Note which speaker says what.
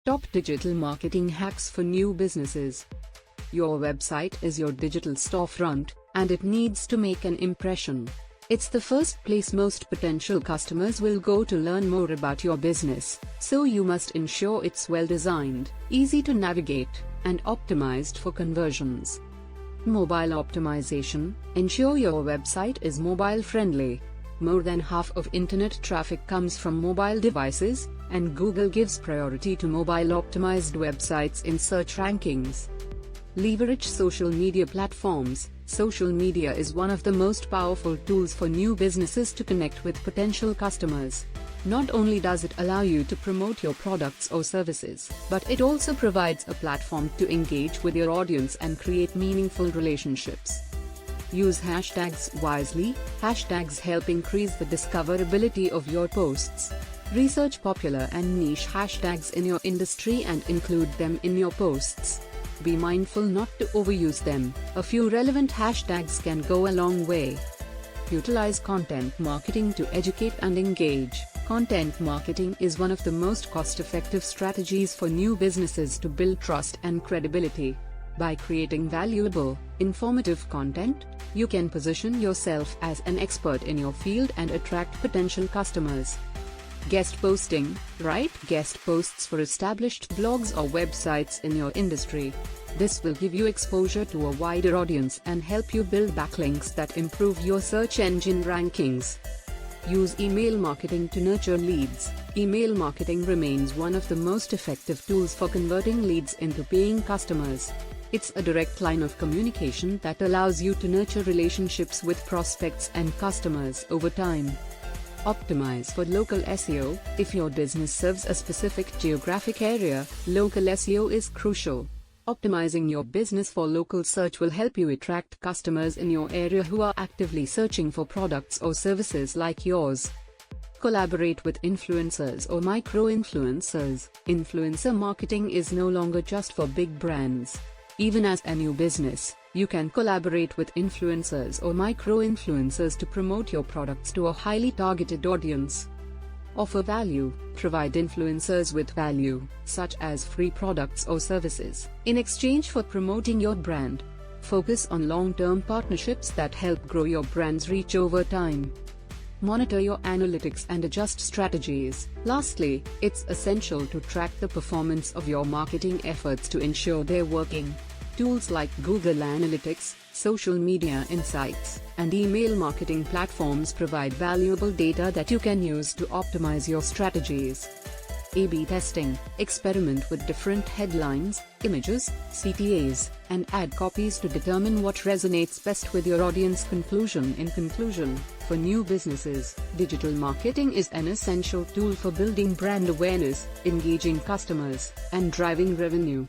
Speaker 1: Top digital marketing hacks for new businesses. Your website is your digital storefront, and it needs to make an impression. It's the first place most potential customers will go to learn more about your business, so you must ensure it's well designed, easy to navigate, and optimized for conversions. Mobile optimization. Ensure your website is mobile friendly. More than half of internet traffic comes from mobile devices, and Google gives priority to mobile optimized websites in search rankings. Leverage social media platforms. Social media is one of the most powerful tools for new businesses to connect with potential customers. Not only does it allow you to promote your products or services, but it also provides a platform to engage with your audience and create meaningful relationships. Use hashtags wisely. Hashtags help increase the discoverability of your posts. Research popular and niche hashtags in your industry and include them in your posts. Be mindful not to overuse them. A few relevant hashtags can go a long way. Utilize content marketing to educate and engage. Content marketing is one of the most cost-effective strategies for new businesses to build trust and credibility. By creating valuable, informative content, you can position yourself as an expert in your field and attract potential customers. Guest posting. Write guest posts for established blogs or websites in your industry. This will give you exposure to a wider audience and help you build backlinks that improve your search engine rankings. Use email marketing to nurture leads. Email marketing remains one of the most effective tools for converting leads into paying customers. It's a direct line of communication that allows you to nurture relationships with prospects and customers over time. Optimize for local SEO. If your business serves a specific geographic area, local SEO is crucial. Optimizing your business for local search will help you attract customers in your area who are actively searching for products or services like yours. Collaborate with influencers or micro-influencers. Influencer marketing is no longer just for big brands. Even as a new business, you can collaborate with influencers or micro-influencers to promote your products to a highly targeted audience. Offer value. Provide influencers with value, such as free products or services, in exchange for promoting your brand. Focus on long-term partnerships that help grow your brand's reach over time. Monitor your analytics and adjust strategies. Lastly, it's essential to track the performance of your marketing efforts to ensure they're working. Tools like Google Analytics, social media insights, and email marketing platforms provide valuable data that you can use to optimize your strategies. A/B testing. Experiment with different headlines, images, CTAs, and ad copies to determine what resonates best with your audience. In conclusion, for new businesses, digital marketing is an essential tool for building brand awareness, engaging customers, and driving revenue.